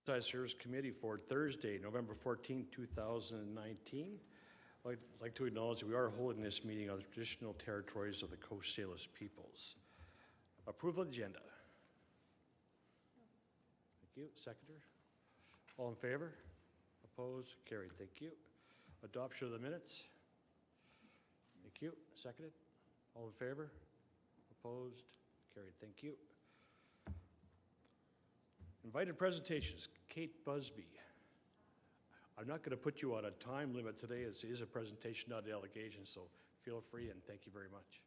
Oceanside Service Committee for Thursday, November 14, 2019. I'd like to acknowledge that we are holding this meeting on the traditional territories of the Coast Salish peoples. Approval of the agenda. Thank you. Seconder? All in favor? Opposed? Carried. Thank you. Adoption of the minutes. Thank you. Seconded. All in favor? Opposed? Carried. Thank you. Invited presentations. Kate Busby. I'm not going to put you on a time limit today. It is a presentation, not a delegation, so feel free and thank you very much.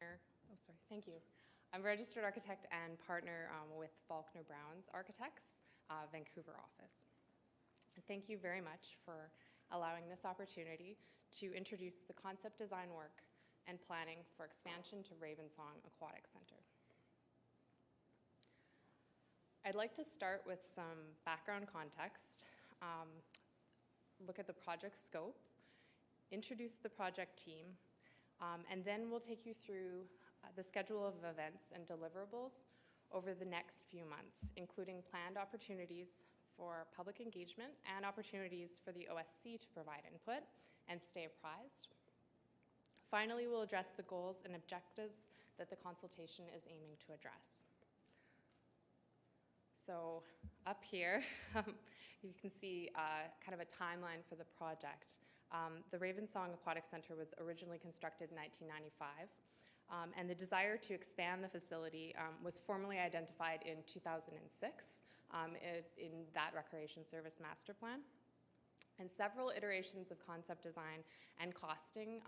Oh, sorry. Thank you. I'm a registered architect and partner with Faulkner Brown's Architects, Vancouver office. And thank you very much for allowing this opportunity to introduce the concept design work and planning for expansion to Ravensong Aquatic Center. I'd like to start with some background context, look at the project scope, introduce the project team, and then we'll take you through the schedule of events and deliverables over the next few months, including planned opportunities for public engagement and opportunities for the OSC to provide input and stay apprised. Finally, we'll address the goals and objectives that the consultation is aiming to address. So up here, you can see kind of a timeline for the project. The Ravensong Aquatic Center was originally constructed in 1995, and the desire to expand the facility was formally identified in 2006 in that Recreation Service Master Plan. And several iterations of concept design and costing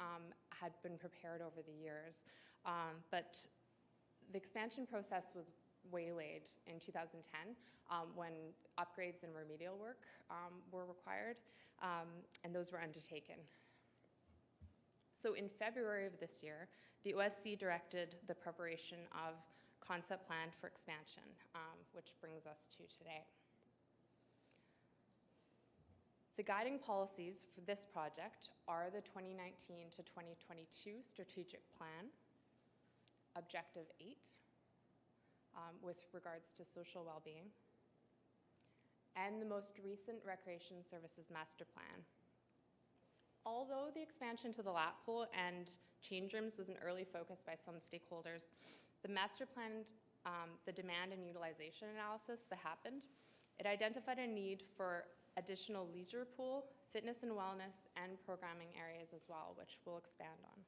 had been prepared over the years, but the expansion process was waylaid in 2010 when upgrades and remedial work were required, and those were undertaken. So in February of this year, the OSC directed the preparation of concept plan for expansion, which brings us to today. The guiding policies for this project are the 2019 to 2022 strategic plan, Objective 8, with regards to social well-being, and the most recent Recreation Services Master Plan. Although the expansion to the lap pool and change rooms was an early focus by some stakeholders, the master plan, the demand and utilization analysis that happened, it identified a need for additional leisure pool, fitness and wellness, and programming areas as well, which we'll expand on.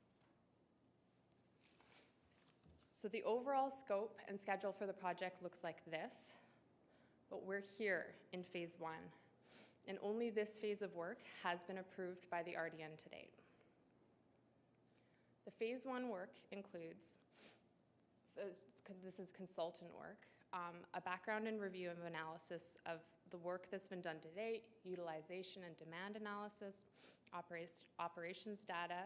So the overall scope and schedule for the project looks like this, but we're here in phase 1, and only this phase of work has been approved by the RDN to date. The phase 1 work includes, this is consultant work, a background and review of analysis of the work that's been done to date, utilization and demand analysis, operations data,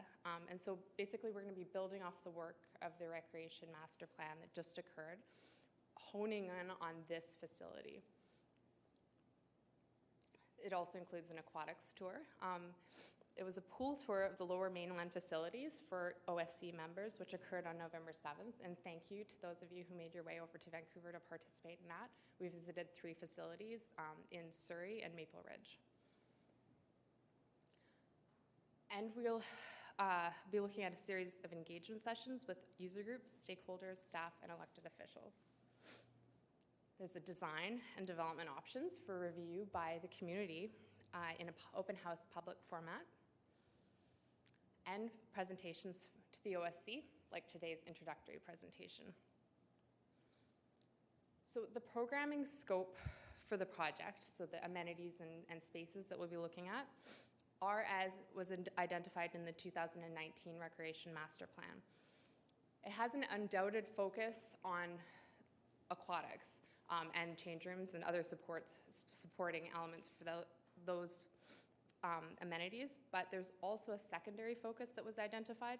and so basically we're going to be building off the work of the Recreation Master Plan that just occurred, honing in on this facility. It also includes an aquatics tour. It was a pool tour of the Lower Mainland facilities for OSC members, which occurred on November 7th, and thank you to those of you who made your way over to Vancouver to participate in that. We visited 3 facilities in Surrey and Maple Ridge. And we'll be looking at a series of engagement sessions with user groups, stakeholders, staff, and elected officials. There's the design and development options for review by the community in an open house public format, and presentations to the OSC, like today's introductory presentation. So the programming scope for the project, so the amenities and spaces that we'll be looking at, are as was identified in the 2019 Recreation Master Plan. It has an undoubted focus on aquatics and change rooms and other supporting elements for those amenities, but there's also a secondary focus that was identified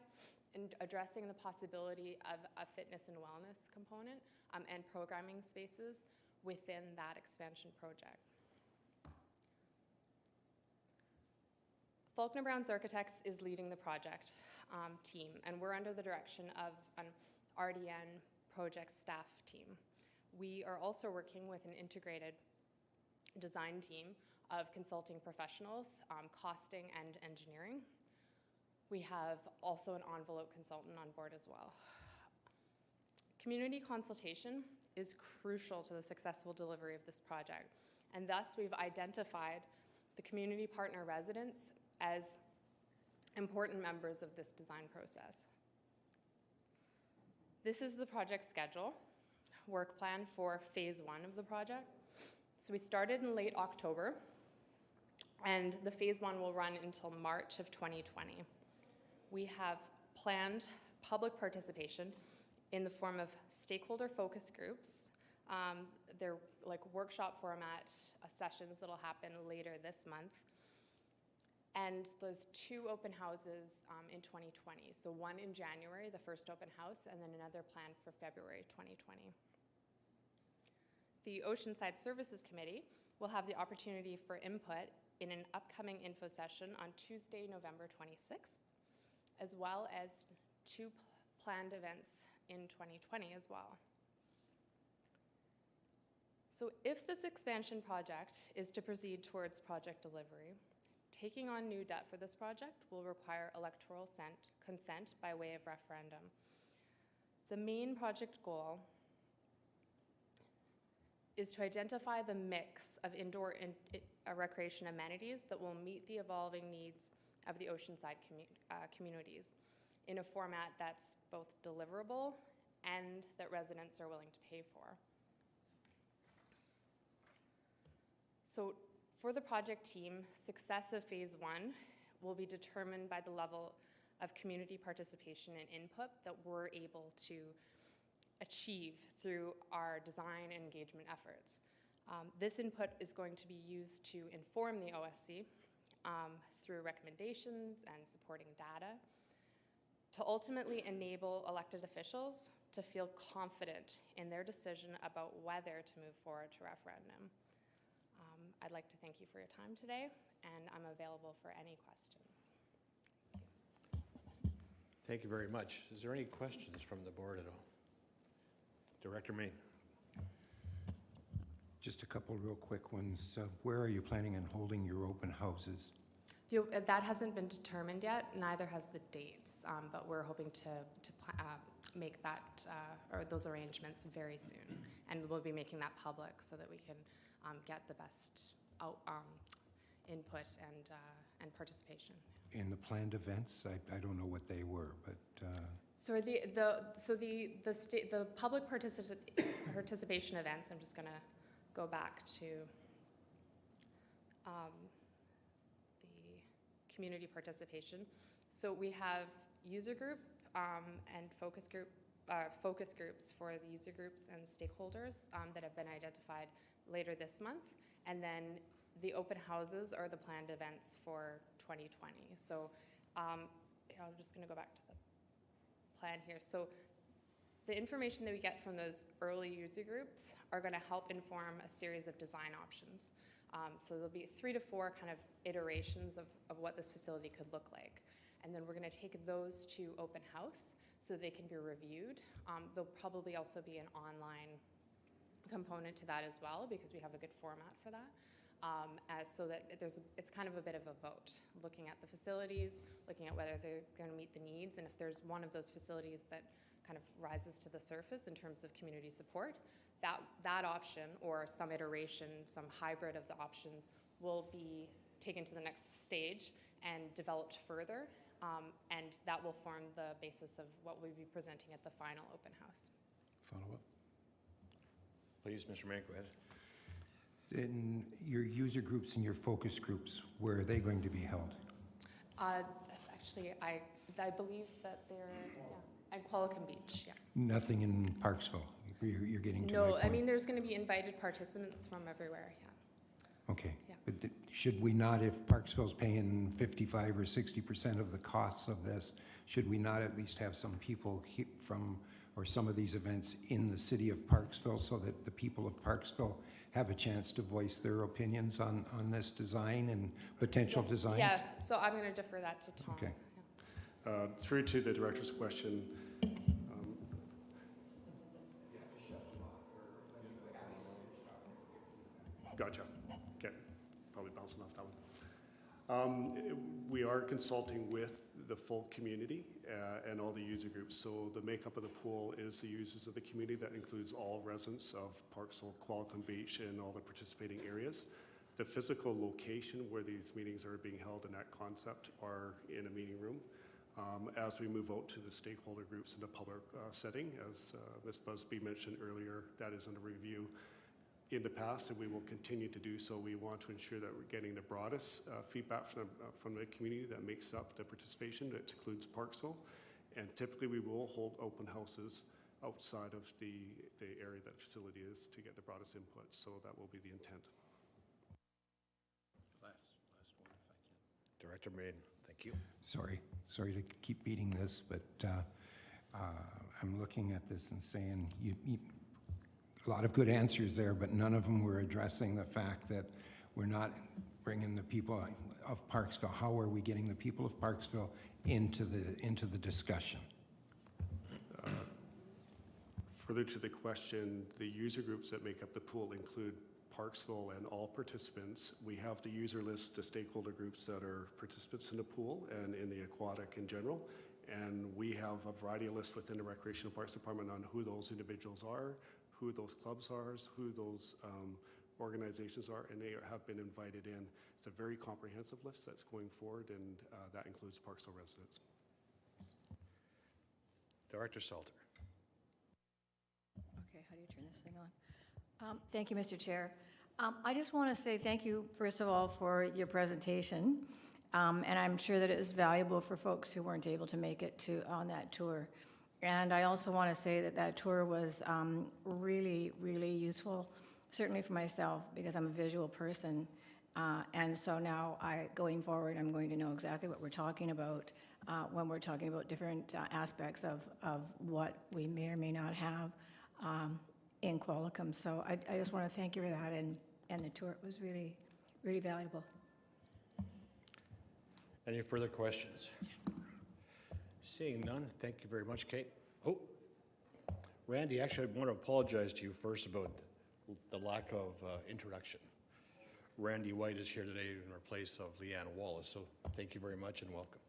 in addressing the possibility of a fitness and wellness component and programming spaces within that expansion project. Faulkner Brown's Architects is leading the project team, and we're under the direction of an RDN project staff team. We are also working with an integrated design team of consulting professionals, costing and engineering. We have also an envelope consultant on board as well. Community consultation is crucial to the successful delivery of this project, and thus we've identified the community partner residents as important members of this design process. This is the project schedule, work plan for phase 1 of the project. So we started in late October, and the phase 1 will run until March of 2020. We have planned public participation in the form of stakeholder focus groups. They're like workshop format sessions that'll happen later this month. And those 2 open houses in 2020. So one in January, the first open house, and then another planned for February 2020. The Oceanside Services Committee will have the opportunity for input in an upcoming info session on Tuesday, November 26th, as well as 2 planned events in 2020 as well. So if this expansion project is to proceed towards project delivery, taking on new debt for this project will require electoral consent by way of referendum. The main project goal is to identify the mix of indoor recreation amenities that will meet the evolving needs of the Oceanside communities in a format that's both deliverable and that residents are willing to pay for. So for the project team, success of phase 1 will be determined by the level of community participation and input that we're able to achieve through our design and engagement efforts. This input is going to be used to inform the OSC through recommendations and supporting data to ultimately enable elected officials to feel confident in their decision about whether to move forward to referendum. I'd like to thank you for your time today, and I'm available for any questions. Thank you very much. Is there any questions from the board at all? Director Main. Just a couple real quick ones. Where are you planning on holding your open houses? That hasn't been determined yet, neither has the dates, but we're hoping to make that, or those arrangements very soon. And we'll be making that public so that we can get the best input and participation. In the planned events, I don't know what they were, but... So the public participation events, I'm just going to go back to the community participation. So we have user group and focus groups for the user groups and stakeholders that have been identified later this month. And then the open houses are the planned events for 2020. So I'm just going to go back to the plan here. So the information that we get from those early user groups are going to help inform a series of design options. So there'll be 3 to 4 kind of iterations of what this facility could look like. And then we're going to take those to open house so they can be reviewed. There'll probably also be an online component to that as well, because we have a good format for that, so that it's kind of a bit of a vote, looking at the facilities, looking at whether they're going to meet the needs, and if there's one of those facilities that kind of rises to the surface in terms of community support, that option or some iteration, some hybrid of the options will be taken to the next stage and developed further, and that will form the basis of what we'll be presenting at the final open house. Follow up? Please, Mr. Mann, go ahead. In your user groups and your focus groups, where are they going to be held? That's actually, I believe that they're at Qualicum Beach, yeah. Nothing in Parksville? You're getting to my No, point. I mean, there's going to be invited participants from everywhere, yeah. Okay. Yeah. But should we not, if Parksville's paying 55 or 60% of the costs of this, should we not at least have some people from or some of these events in the city of Parksville so that the people of Parksville have a chance to voice their opinions on this design and potential Yes. designs? Yeah, so I'm going to defer that to Tom. Okay. Through to the director's question. Gotcha. Okay. Probably bouncing off that one. We are consulting with the full community and all the user groups. So the makeup of the pool is the users of the community. That includes all residents of Parksville, Qualicum Beach, and all the participating areas. The physical location where these meetings are being held in that concept are in a meeting room. As we move out to the stakeholder groups in the public setting, as Ms. Busby mentioned earlier, that is under review in the past, and we will continue to do so. We want to ensure that we're getting the broadest feedback from the community that makes up the participation, that includes Parksville. And typically we will hold open houses outside of the area that facility is to get the broadest input. So that will be the intent. Last one, if I can. Director Main, thank you. Sorry to keep beating this, but I'm looking at this and saying a lot of good answers there, but none of them were addressing the fact that we're not bringing the people of Parksville. How are we getting the people of Parksville into the discussion? Further to the question, the user groups that make up the pool include Parksville and all participants. We have the user list, the stakeholder groups that are participants in the pool and in the aquatic in general. And we have a variety of lists within the Recreational Parks Department on who those individuals are, who those clubs are, who those organizations are, and they have been invited in. It's a very comprehensive list that's going forward, and that includes Parksville residents. Director Salter. Okay, how do you turn this thing on? Thank you, Mr. Chair. I just want to say thank you, first of all, for your presentation. And I'm sure that it was valuable for folks who weren't able to make it on that tour. And I also want to say that that tour was really, really useful, certainly for myself, because I'm a visual person. And so now, going forward, I'm going to know exactly what we're talking about when we're talking about different aspects of what we may or may not have in Qualicum. So I just want to thank you for that, and the tour was really, really valuable. Any further questions? Seeing none, thank you very much, Kate. Oh, Randy, actually, I want to apologize to you first about the lack of introduction. Randy White is here today in place of Leanne Wallace, so thank you very much and welcome.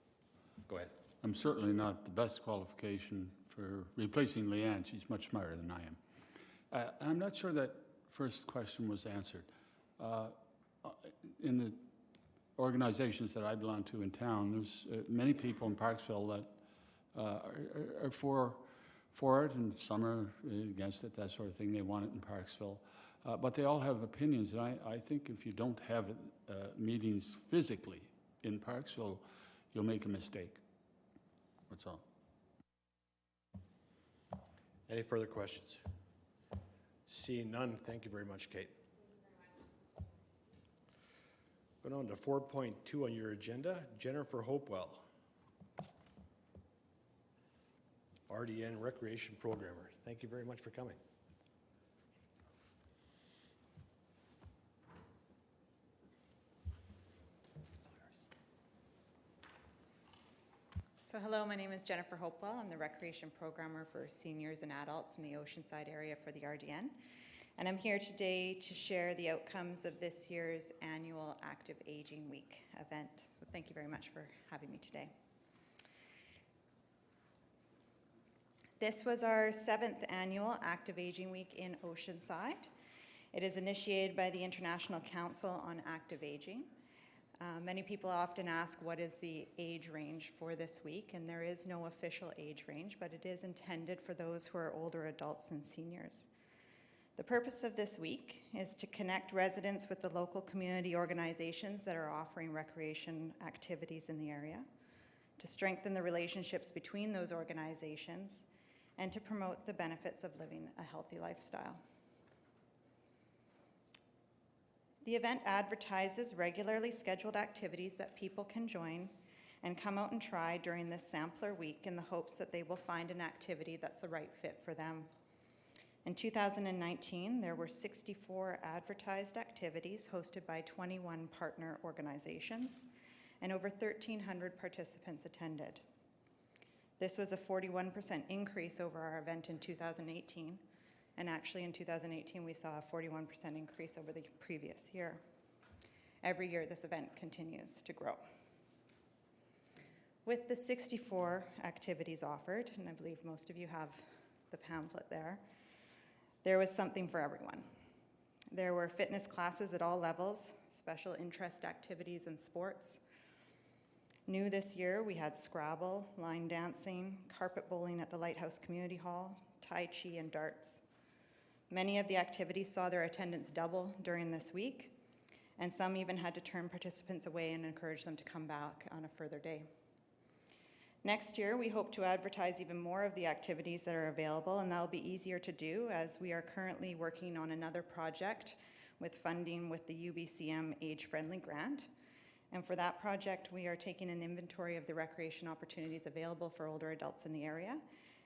Go ahead. I'm certainly not the best qualification for replacing Leanne. She's much smarter than I am. I'm not sure that first question was answered. In the organizations that I belong to in town, there's many people in Parksville that are for it, and some are against it, that sort of thing. They want it in Parksville. But they all have opinions, and I think if you don't have meetings physically in Parksville, you'll make a mistake. That's all. Any further questions? Seeing none, thank you very much, Kate. Going on to 4.2 on your agenda, Jennifer Hopewell, RDN Recreation Programmer. Thank you very much for coming. So hello, my name is Jennifer Hopewell. I'm the Recreation Programmer for seniors and adults in the Oceanside area for the RDN. And I'm here today to share the outcomes of this year's annual Active Aging Week event. So thank you very much for having me today. This was our 7th annual Active Aging Week in Oceanside. It is initiated by the International Council on Active Aging. Many people often ask what is the age range for this week, and there is no official age range, but it is intended for those who are older adults and seniors. The purpose of this week is to connect residents with the local community organizations that are offering recreation activities in the area, to strengthen the relationships between those organizations, and to promote the benefits of living a healthy lifestyle. The event advertises regularly scheduled activities that people can join and come out and try during this sampler week in the hopes that they will find an activity that's the right fit for them. In 2019, there were 64 advertised activities hosted by 21 partner organizations, and over 1,300 participants attended. This was a 41% increase over our event in 2018, and actually in 2018 we saw a 41% increase over the previous year. Every year this event continues to grow. With the 64 activities offered, and I believe most of you have the pamphlet there was something for everyone. There were fitness classes at all levels, special interest activities and sports. New this year, we had Scrabble, line dancing, carpet bowling at the Lighthouse Community Hall, Tai Chi, and darts. Many of the activities saw their attendance double during this week, and some even had to turn participants away and encourage them to come back on a further day. Next year, we hope to advertise even more of the activities that are available, and that will be easier to do as we are currently working on another project with funding with the UBCM Age-Friendly Grant. And for that project, we are taking an inventory of the recreation opportunities available for older adults in the area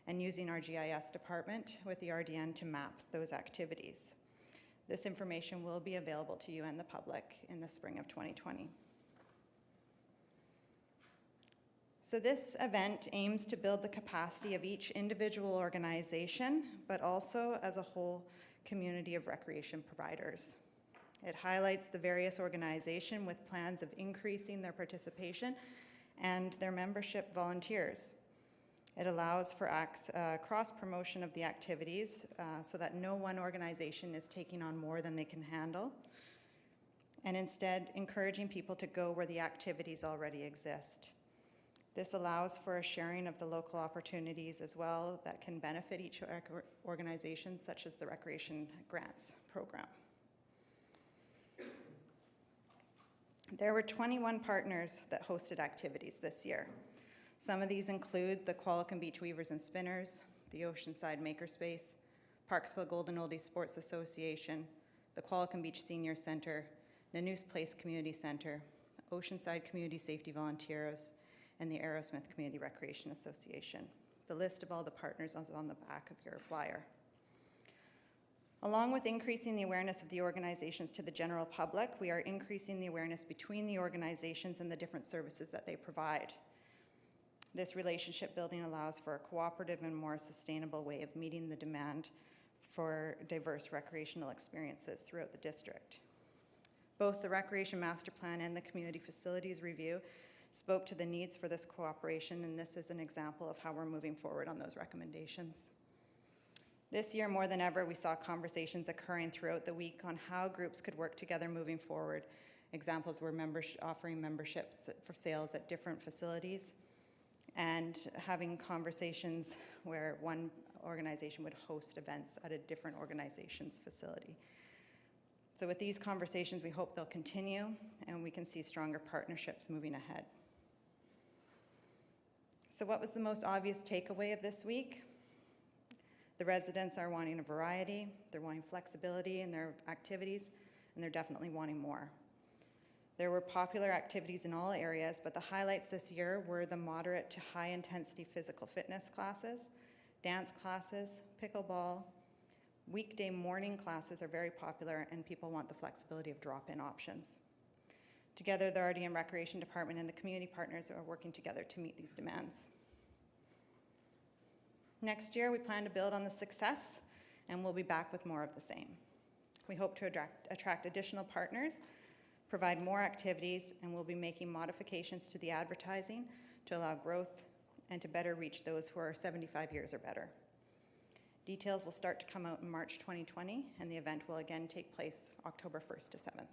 and using our GIS department with the RDN to map those activities. This information will be available to you and the public in the spring of 2020. So this event aims to build the capacity of each individual organization, but also as a whole community of recreation providers. It highlights the various organizations with plans of increasing their participation and their membership volunteers. It allows for cross-promotion of the activities so that no one organization is taking on more than they can handle, and instead encouraging people to go where the activities already exist. This allows for a sharing of the local opportunities as well that can benefit each organization, such as the Recreation Grants Program. There were 21 partners that hosted activities this year. Some of these include the Qualicum Beach Weavers and Spinners, the Oceanside Makerspace, Parksville Golden Oldies Sports Association, the Qualicum Beach Senior Center, Nanoose Place Community Center, Oceanside Community Safety Volunteers, and the Aerosmith Community Recreation Association. The list of all the partners is on the back of your flyer. Along with increasing the awareness of the organizations to the general public, we are increasing the awareness between the organizations and the different services that they provide. This relationship building allows for a cooperative and more sustainable way of meeting the demand for diverse recreational experiences throughout the district. Both the Recreation Master Plan and the Community Facilities Review spoke to the needs for this cooperation, and this is an example of how we're moving forward on those recommendations. This year, more than ever, we saw conversations occurring throughout the week on how groups could work together moving forward. Examples were offering memberships for sales at different facilities and having conversations where one organization would host events at a different organization's facility. So with these conversations, we hope they'll continue and we can see stronger partnerships moving ahead. So what was the most obvious takeaway of this week? The residents are wanting a variety, they're wanting flexibility in their activities, and they're definitely wanting more. There were popular activities in all areas, but the highlights this year were the moderate to high intensity physical fitness classes, dance classes, pickleball. Weekday morning classes are very popular and people want the flexibility of drop-in options. Together, the RDM Recreation Department and the community partners are working together to meet these demands. Next year, we plan to build on the success and we'll be back with more of the same. We hope to attract additional partners, provide more activities, and we'll be making modifications to the advertising to allow growth and to better reach those who are 75 years or better. Details will start to come out in March 2020, and the event will again take place October 1st to 7th.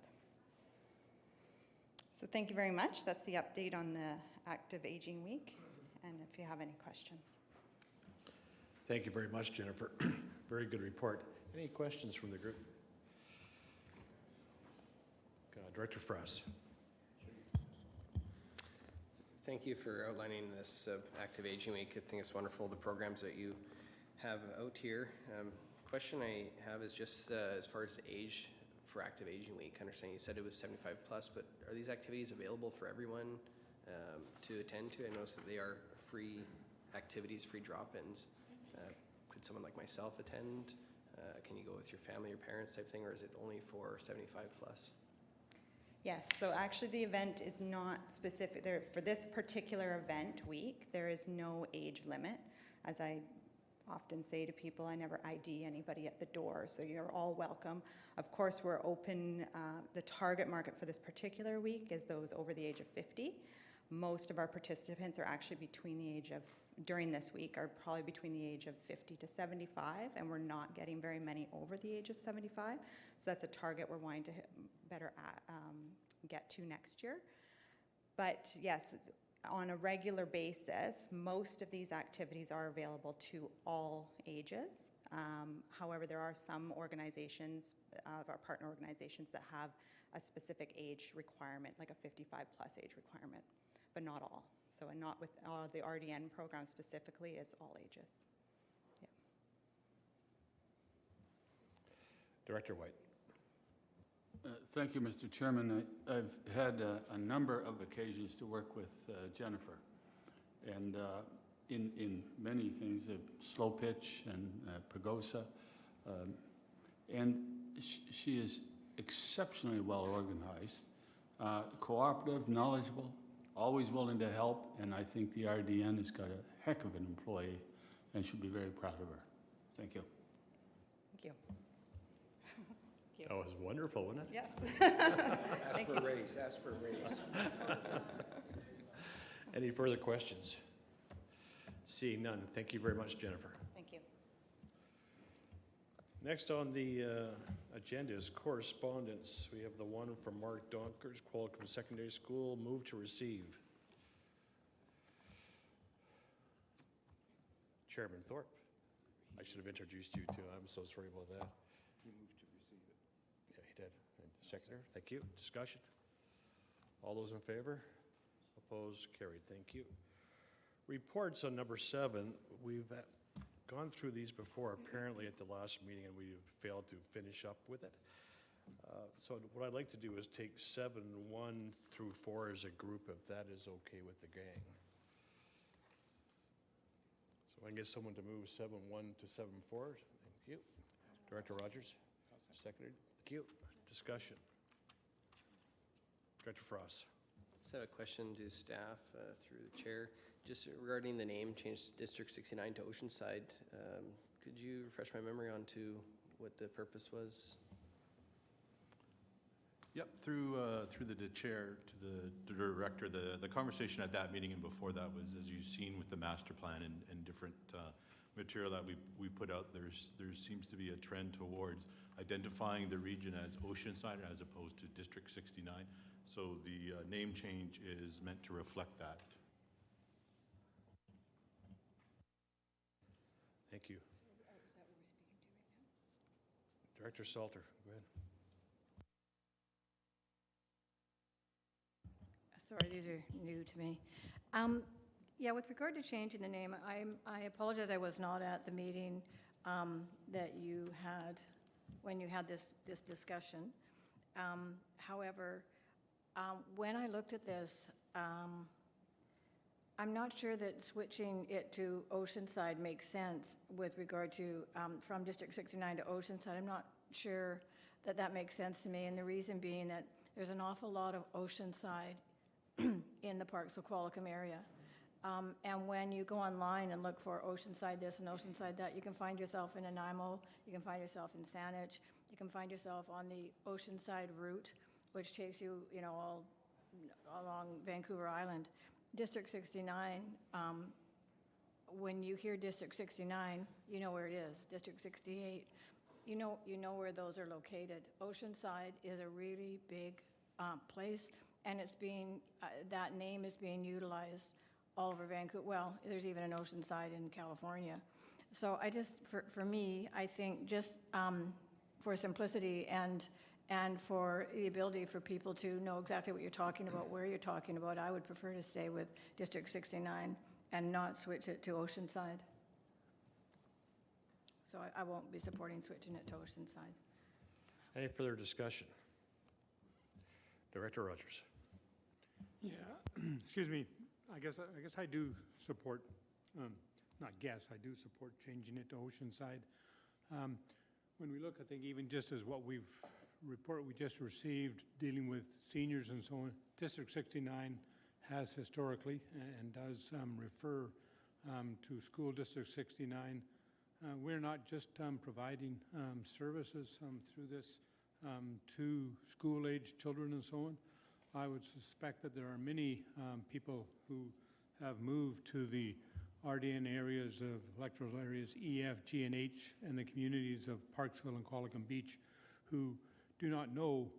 So thank you very much. That's the update on the Active Aging Week, and if you have any questions. Thank you very much, Jennifer. Very good report. Any questions from the group? Director Frass. Thank you for outlining this Active Aging Week. I think it's wonderful, the programs that you have out here. Question I have is just as far as the age for Active Aging Week. I understand you said it was 75 plus, but are these activities available for everyone? to attend to? I noticed that they are free activities, free drop-ins. Could someone like myself attend? Can you go with your family or parents type thing, or is it only for 75 plus? Yes, so actually the event is not specific. There, for this particular event week, there is no age limit. As I often say to people, I never ID anybody at the door, so you're all welcome. Of course, we're open. The target market for this particular week is those over the age of 50. Most of our participants are actually between the age of, during this week, are probably between the age of 50 to 75, and we're not getting very many over the age of 75. So that's a target we're wanting to better get to next year. But yes, on a regular basis, most of these activities are available to all ages. However, there are some organizations, our partner organizations, that have a specific age requirement, like a 55 plus age requirement, but not all. So, and not with the RDN program specifically, it's all ages. Yeah. Director White. Thank you, Mr. Chairman. I've had a number of occasions to work with Jennifer, and in many things, slow pitch and Pagosa, and she is exceptionally well organized, cooperative, knowledgeable, always willing to help, and I think the RDN has got a heck of an employee and should be very proud of her. Thank you. Thank you. That was wonderful, wasn't it? Yes. Ask for a raise, ask for a raise. Any further questions? Seeing none, thank you very much, Jennifer. Thank you. Next on the agenda is correspondence. We have the one from Mark Donkers, Qualicum Secondary School, move to receive. Chairman Thorpe. I should have introduced you too. I'm so sorry about that. You move to receive it. Yeah, he did. And Seconder, thank you. Discussion? All those in favor? Opposed? Carried. Thank you. Reports on number 7. We've gone through these before, apparently at the last meeting, and we failed to finish up with it. So what I'd like to do is take 7-1 through 4 as a group, if that is okay with the gang. So I can get someone to move 7-1 to 7-4. Thank you. Director Rogers, seconded. Thank you. Discussion. Director Frost. Just have a question to staff through the chair. Just regarding the name change District 69 to Oceanside, could you refresh my memory on to what the purpose was? Yep, through the chair to the director, the conversation at that meeting and before that was, as you've seen with the master plan and different material that we put out, there seems to be a trend towards identifying the region as Oceanside as opposed to District 69. So the name change is meant to reflect that. Thank you. Director Salter, go ahead. Sorry, these are new to me. Yeah, with regard to changing the name, I apologize I was not at the meeting that you had when you had this discussion. However, when I looked at this, I'm not sure that switching it to Oceanside makes sense with regard to from District 69 to Oceanside. I'm not sure that that makes sense to me, and the reason being that there's an awful lot of Oceanside in the Parks of Qualicum area. And when you go online and look for Oceanside this and Oceanside that, you can find yourself in Nanaimo, you can find yourself in Saanich, you can find yourself on the Oceanside route, which takes you, all along Vancouver Island. District 69, when you hear District 69, you know where it is. District 68, you know where those are located. Oceanside is a really big place, and it's being, that name is being utilized all over Vancouver. Well, there's even an Oceanside in California. So I just, for me, I think just for simplicity and for the ability for people to know exactly what you're talking about, where you're talking about, I would prefer to stay with District 69 and not switch it to Oceanside. So I won't be supporting switching it to Oceanside. Any further discussion? Director Rogers. Yeah, excuse me. I guess I do support, not guess, I do support changing it to Oceanside. When we look, I think even just as what report we just received dealing with seniors and so on, District 69 has historically and does refer to School District 69. We're not just providing services through this to school-age children and so on. I would suspect that there are many people who have moved to the RDN areas of electoral areas E, F, G, and H, and the communities of Parksville and Qualicum Beach, who do not know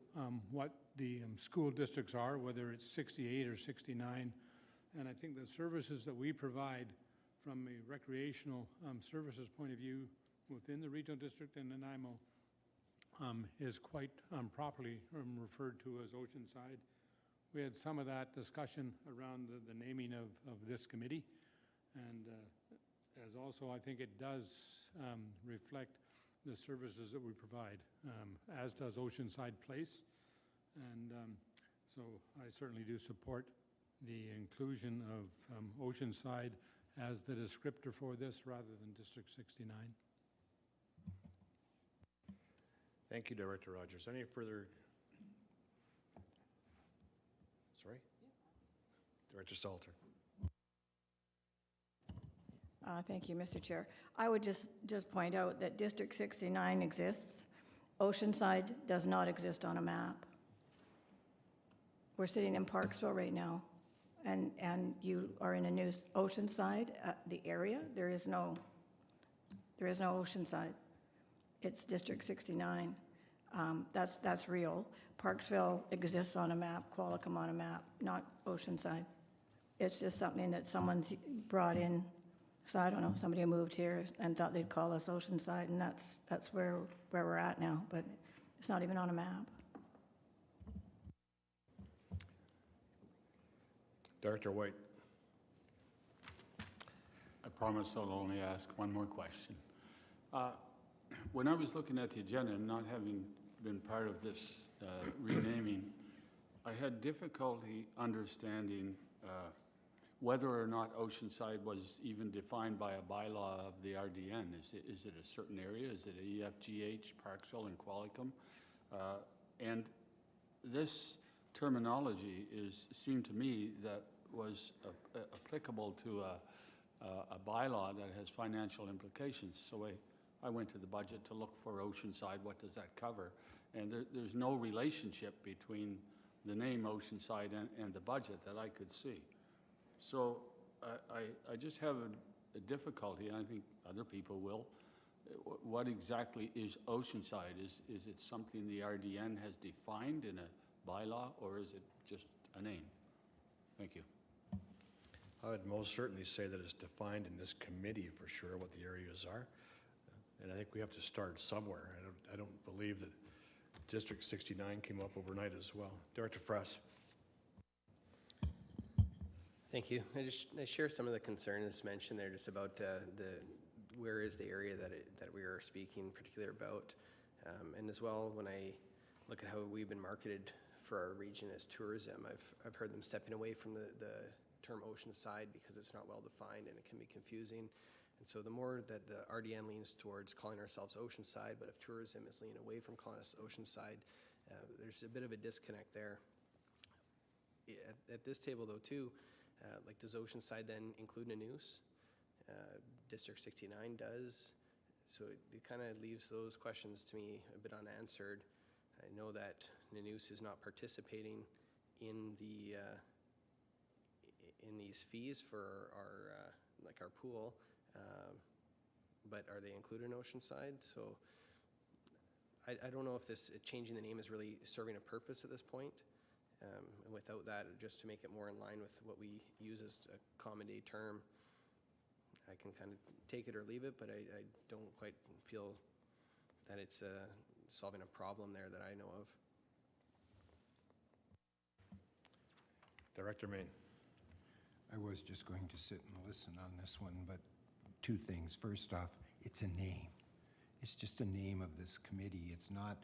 what the school districts are, whether it's 68 or 69. And I think the services that we provide from a recreational services point of view within the regional district and Nanaimo is quite properly referred to as Oceanside. We had some of that discussion around the naming of this committee, and as also I think it does reflect the services that we provide, as does Oceanside Place. And so I certainly do support the inclusion of Oceanside as the descriptor for this rather than District 69. Thank you, Director Rogers. Any further? Sorry? Director Salter. Thank you, Mr. Chair. I would just point out that District 69 exists. Oceanside does not exist on a map. We're sitting in Parksville right now, and you are in a new Oceanside, the area. There is no Oceanside. It's District 69. That's real. Parksville exists on a map, Qualicum on a map, not Oceanside. It's just something that someone's brought in. So I don't know, somebody moved here and thought they'd call us Oceanside, and that's where we're at now, but it's not even on a map. Director White. I promise I'll only ask one more question. When I was looking at the agenda and not having been part of this renaming, I had difficulty understanding whether or not Oceanside was even defined by a bylaw of the RDN. Is it a certain area? Is it a EFGH, Parksville, and Qualicum? And this terminology seemed to me that was applicable to a bylaw that has financial implications. So I went to the budget to look for Oceanside, what does that cover? And there's no relationship between the name Oceanside and the budget that I could see. So I just have a difficulty, and I think other people will. What exactly is Oceanside? Is it something the RDN has defined in a bylaw, or is it just a name? Thank you. I would most certainly say that it's defined in this committee for sure what the areas are. And I think we have to start somewhere. I don't believe that District 69 came up overnight as well. Director Frass. Thank you. I share some of the concerns mentioned there just about where is the area that we are speaking particularly about. And as well, when I look at how we've been marketed for our region as tourism, I've heard them stepping away from the term Oceanside because it's not well defined and it can be confusing. And so the more that the RDN leans towards calling ourselves Oceanside, but if tourism is leaning away from calling us Oceanside, there's a bit of a disconnect there. At this table though too, like does Oceanside then include Nanoose? District 69 does. So it kind of leaves those questions to me a bit unanswered. I know that Nanoose is not participating in the in these fees for our like our pool, but are they included in Oceanside? So I don't know if this changing the name is really serving a purpose at this point. And without that, just to make it more in line with what we use as a common day term, I can kind of take it or leave it, but I don't quite feel that it's solving a problem there that I know of. Director Main. I was just going to sit and listen on this one, but two things. First off, it's a name. It's just a name of this committee. It's not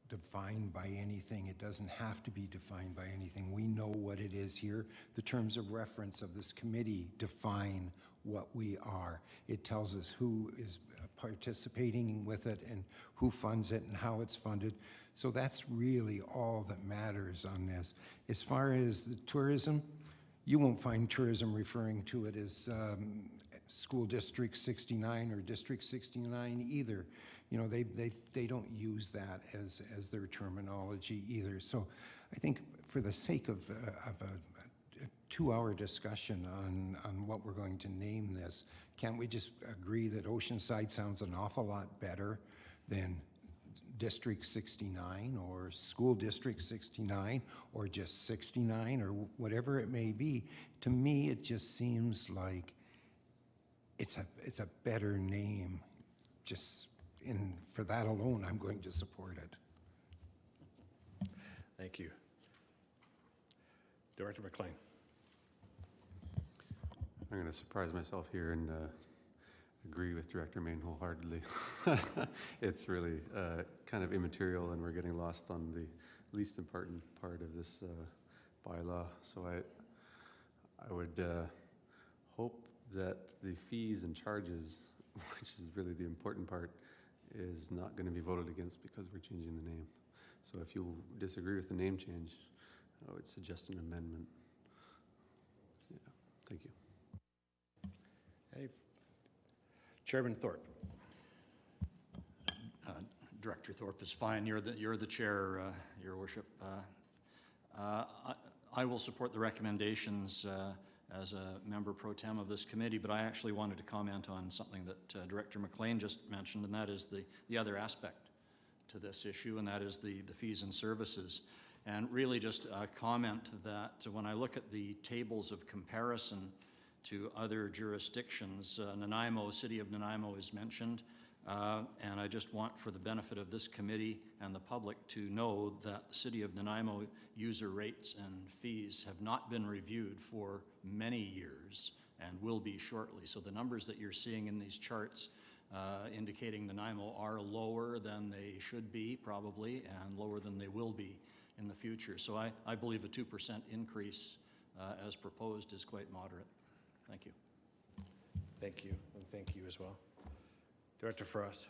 defined by anything. It doesn't have to be defined by anything. We know what it is here. The terms of reference of this committee define what we are. It tells us who is participating with it and who funds it and how it's funded. So that's really all that matters on this. As far as the tourism, you won't find tourism referring to it as School District 69 or District 69 either. You know, they don't use that as their terminology either. So I think for the sake of a 2-hour discussion on what we're going to name this, can't we just agree that Oceanside sounds an awful lot better than District 69 or School District 69 or just 69 or whatever it may be? To me, it just seems like it's a better name. Just for that alone, I'm going to support it. Thank you. Director McLean. I'm going to surprise myself here and agree with Director Main wholeheartedly. It's really kind of immaterial, and we're getting lost on the least important part of this bylaw. So I would hope that the fees and charges, which is really the important part, is not going to be voted against because we're changing the name. So if you disagree with the name change, I would suggest an amendment. Yeah, thank you. Hey, Chairman Thorpe. Director Thorpe is fine. You're the chair, Your Worship. I will support the recommendations as a member pro tem of this committee, but I actually wanted to comment on something that Director McLean just mentioned, and that is the other aspect to this issue, and that is the fees and services. And really just a comment that when I look at the tables of comparison to other jurisdictions, Nanaimo, City of Nanaimo is mentioned, and I just want for the benefit of this committee and the public to know that the City of Nanaimo user rates and fees have not been reviewed for many years and will be shortly. So the numbers that you're seeing in these charts indicating Nanaimo are lower than they should be probably, and lower than they will be in the future. So I believe a 2% increase as proposed is quite moderate. Thank you. Thank you, and thank you as well. Director Frost.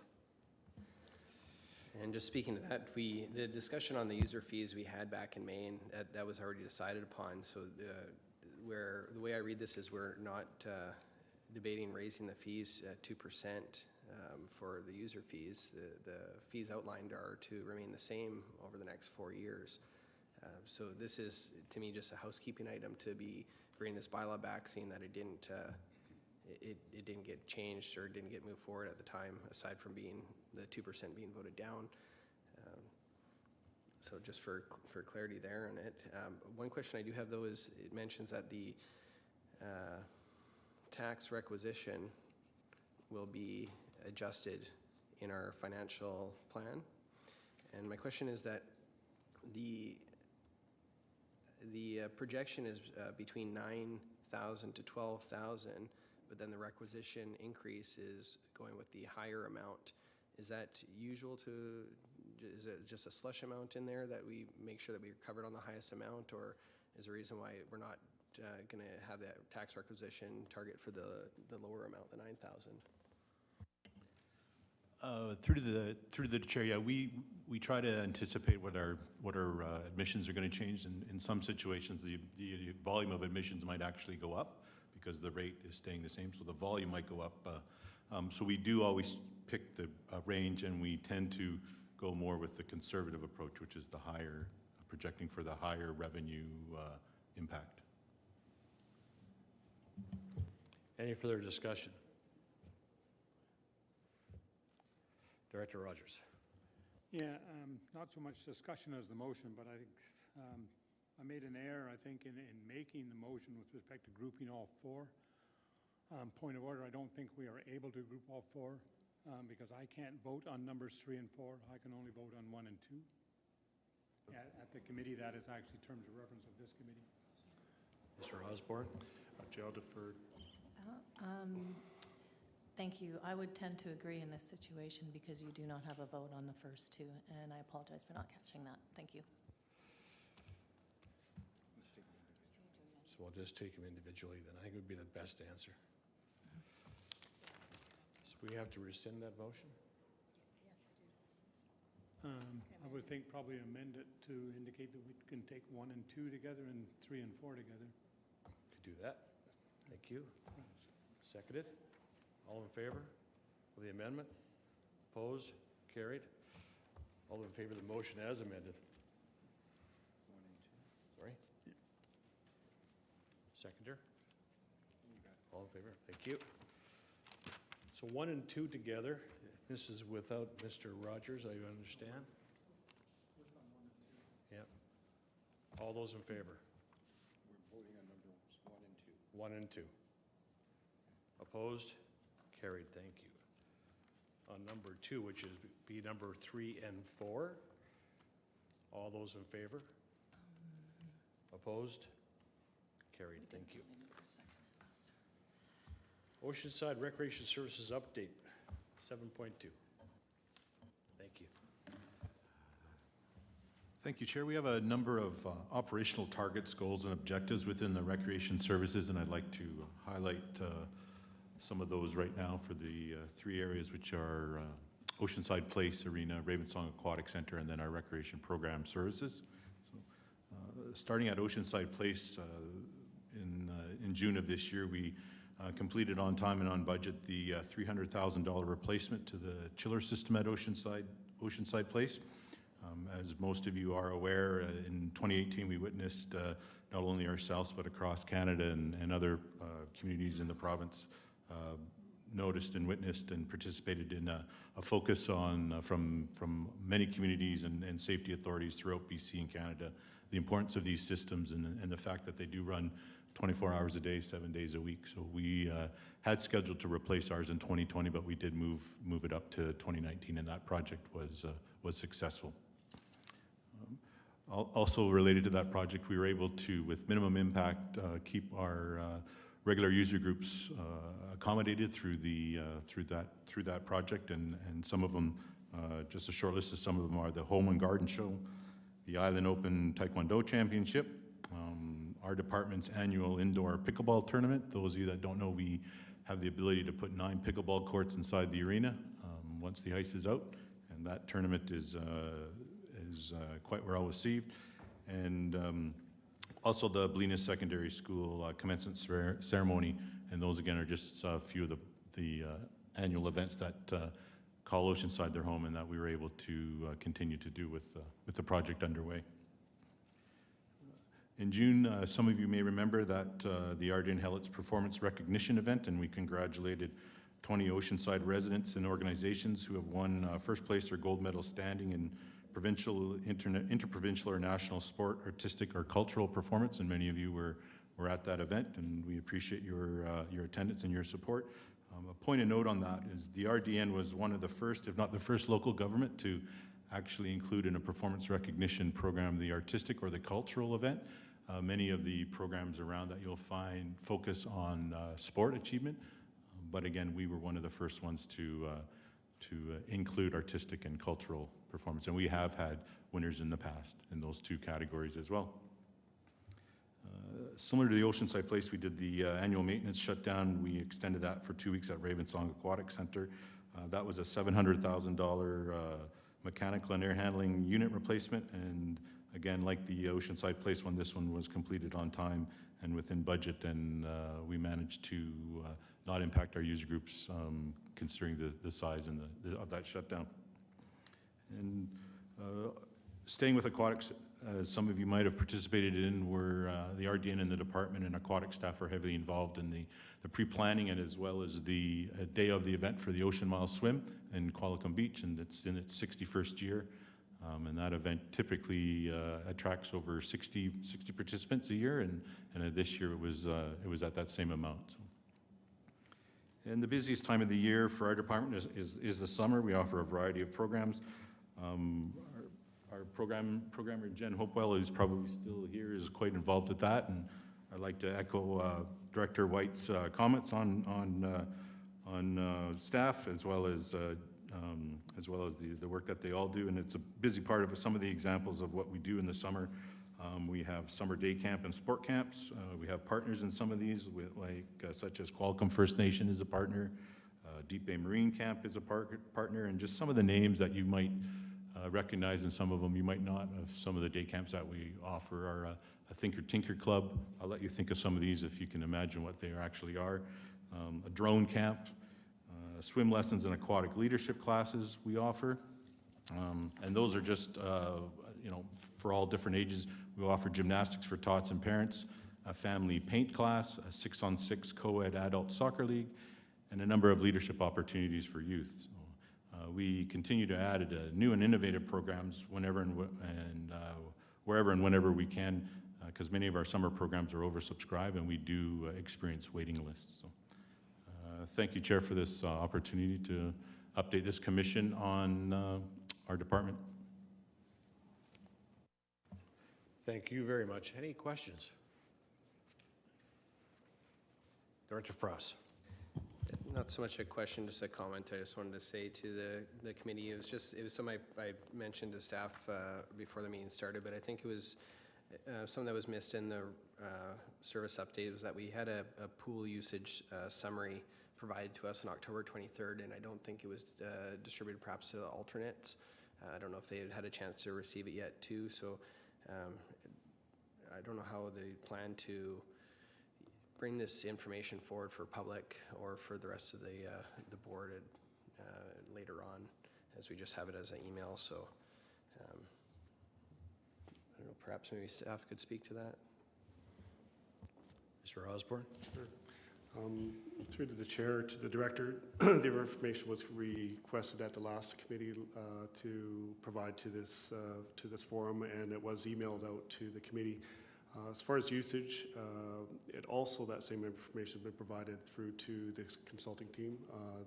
And just speaking to that, the discussion on the user fees we had back in May, and that was already decided upon. So the way I read this is we're not debating raising the fees at 2% for the user fees. The fees outlined are to remain the same over the next 4 years. So this is, to me, just a housekeeping item to be bringing this bylaw back, seeing that it didn't get changed or didn't get moved forward at the time, aside from being the 2% being voted down. So just for clarity there on it. One question I do have though is it mentions that the tax requisition will be adjusted in our financial plan. And my question is that the projection is between 9,000 to 12,000, but then the requisition increase is going with the higher amount. Is that usual is it just a slush amount in there that we make sure that we're covered on the highest amount, or is there a reason why we're not going to have that tax requisition target for the lower amount, the 9,000? Through the chair, yeah, we try to anticipate what our admissions are going to change. In some situations, the volume of admissions might actually go up because the rate is staying the same, so the volume might go up. So we do always pick the range, and we tend to go more with the conservative approach, which is the higher, projecting for the higher revenue impact. Any further discussion? Director Rogers. Yeah, not so much discussion as the motion, but I think I made an error, I think, in making the motion with respect to grouping all four. Point of order, I don't think we are able to group all four because I can't vote on numbers 3 and 4. I can only vote on 1 and 2. At the committee, that is actually terms of reference of this committee. Mr. Osborne. Jail deferred. Thank you. I would tend to agree in this situation because you do not have a vote on the first two, and I apologize for not catching that. Thank you. So we'll just take them individually then. I think it would be the best answer. So we have to rescind that motion? I would think probably amend it to indicate that we can take 1 and 2 together and 3 and 4 together. Could do that. Thank you. Seconded. All in favor of the amendment? Opposed? Carried. All in favor of the motion as amended? 1 and 2. Sorry. Seconder? All in favor? Thank you. So 1 and 2 together. This is without Mr. Rogers, I understand? Yeah. All those in favor? We're voting on numbers 1 and 2. 1 and 2. Opposed? Carried, thank you. On number 2, which is be number 3 and 4, all those in favor? Opposed? Carried, thank you. Oceanside Recreation Services update, 7.2. Thank you. Thank you, Chair. We have a number of operational targets, goals, and objectives within the recreation services, and I'd like to highlight some of those right now for the 3 areas, which are Oceanside Place, Arena, Ravensong Aquatic Center, and then our recreation program services. So, starting at Oceanside Place, in June of this year, we completed on time and on budget the $300,000 replacement to the chiller system at Oceanside Place. As most of you are aware, in 2018 we witnessed not only ourselves but across Canada and other communities in the province noticed and witnessed and participated in a focus on from many communities and safety authorities throughout BC and Canada, the importance of these systems and the fact that they do run 24 hours a day, 7 days a week. So we had scheduled to replace ours in 2020, but we did move it up to 2019, and that project was successful. Also related to that project, we were able to, with minimum impact, keep our regular user groups accommodated through that project, and some of them, just a short list of some of them are the Home and Garden Show, the Island Open Taekwondo Championship, our department's annual indoor pickleball tournament. Those of you that don't know, we have the ability to put 9 pickleball courts inside the arena once the ice is out, and that tournament is quite well received. And also the Belinas Secondary School commencement ceremony, and those again are just a few of the annual events that call Oceanside their home and that we were able to continue to do with the project underway. In June, some of you may remember that the RDN held its performance recognition event, and we congratulated 20 Oceanside residents and organizations who have won first place or gold medal standing in provincial, interprovincial, or national sport, artistic, or cultural performance, and many of you were at that event, and we appreciate your attendance and your support. A point of note on that is the RDN was one of the first, if not the first, local government to actually include in a performance recognition program the artistic or the cultural event. Many of the programs around that you'll find focus on sport achievement, but again, we were one of the first ones to include artistic and cultural performance, and we have had winners in the past in those 2 categories as well. Similar to the Oceanside Place, we did the annual maintenance shutdown. We extended that for 2 weeks at Ravensong Aquatic Center. That was a $700,000 mechanical and air handling unit replacement, and again, like the Oceanside Place one, this one was completed on time and within budget, and we managed to not impact our user groups considering the size and of that shutdown. And staying with aquatics, as some of you might have participated in, where the RDN and the department and aquatic staff are heavily involved in the pre-planning and as well as the day of the event for the Ocean Mile Swim in Qualicum Beach, and it's in its 61st year. And that event typically attracts over 60 participants a year, and this year it was at that same amount. So. And the busiest time of the year for our department is the summer. We offer a variety of programs. Our programmer Jen Hopewell, who's probably still here, is quite involved with that, and I'd like to echo Director White's comments on staff, as well as the work that they all do. And it's a busy part of some of the examples of what we do in the summer. We have summer day camp and sport camps. We have partners in some of these, such as Qualcomm First Nation is a partner. Deep Bay Marine Camp is a partner, and just some of the names that you might recognize, and some of them you might not, of some of the day camps that we offer are a Thinker Tinker Club. I'll let you think of some of these if you can imagine what they actually are. A drone camp, swim lessons and aquatic leadership classes we offer. And those are just, for all different ages. We offer gymnastics for tots and parents, a family paint class, a 6-on-6 co-ed adult soccer league, and a number of leadership opportunities for youth. So, we continue to add new and innovative programs whenever and wherever and whenever we can, because many of our summer programs are oversubscribed and we do experience waiting lists. So, thank you, Chair, for this opportunity to update this commission on our department. Thank you very much. Any questions? Director Frost. Not so much a question, just a comment. I just wanted to say to the committee, it was something I mentioned to staff before the meeting started, but I think it was something that was missed in the service update was that we had a pool usage summary provided to us on October 23rd, and I don't think it was distributed perhaps to the alternates. I don't know if they had a chance to receive it yet too, so I don't know how they plan to bring this information forward for public or for the rest of the board later on, as we just have it as an email. So I don't know, perhaps maybe staff could speak to that. Mr. Osborne. Sure. Through to the chair, to the director, the information was requested at the last committee to provide to this forum, and it was emailed out to the committee. As far as usage, that same information has been provided through to the consulting team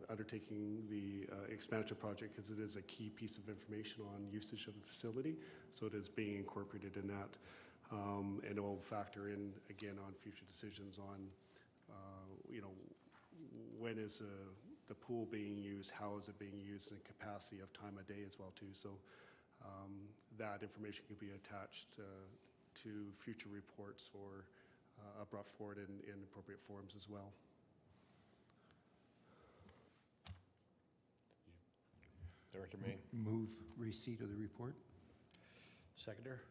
undertaking the expansion project, because it is a key piece of information on usage of the facility, so it is being incorporated in that, and it will factor in again on future decisions on when is the pool being used, how is it being used, and capacity of time of day as well too. So that information could be attached to future reports or brought forward in appropriate forums as well. Director Main. Move receipt of the report. Seconder.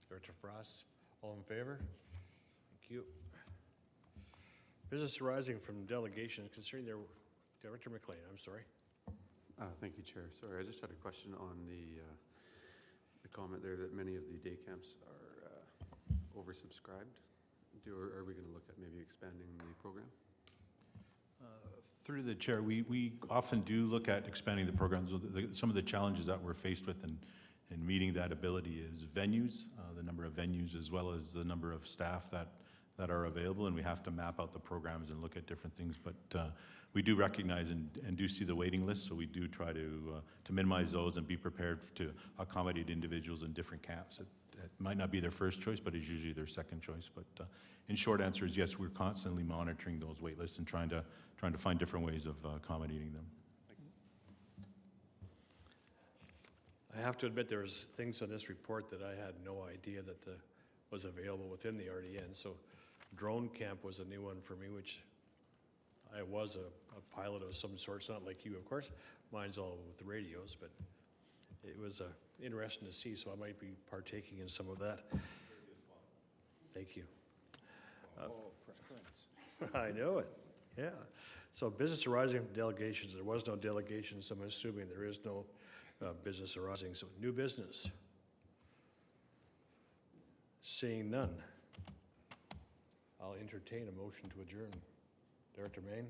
Director Frost. All in favor? Thank you. Business arising from delegations concerning their Director McLean, I'm sorry. Thank you, Chair. Sorry, I just had a question on the comment there that many of the day camps are oversubscribed. Are we going to look at maybe expanding the program? Through the chair, we often do look at expanding the programs. Some of the challenges that we're faced with in meeting that ability is venues, the number of venues, as well as the number of staff that are available, and we have to map out the programs and look at different things. But we do recognize and do see the waiting list, so we do try to minimize those and be prepared to accommodate individuals in different camps. It might not be their first choice, but it's usually their second choice. But in short answer is yes, we're constantly monitoring those wait lists and trying to find different ways of accommodating them. I have to admit there was things on this report that I had no idea that was available within the RDN. So drone camp was a new one for me, which I was a pilot of some sort. It's not like you, of course. Mine's all with the radios, but it was interesting to see, so I might be partaking in some of that. Thank you. Preference. I know it, yeah. So business arising from delegations, there was no delegation, so I'm assuming there is no business arising. So new business. Seeing none, I'll entertain a motion to adjourn. Director Main?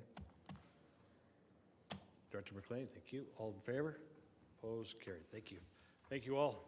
Director McLean, thank you. All in favor? Opposed? Carried. Thank you. Thank you all.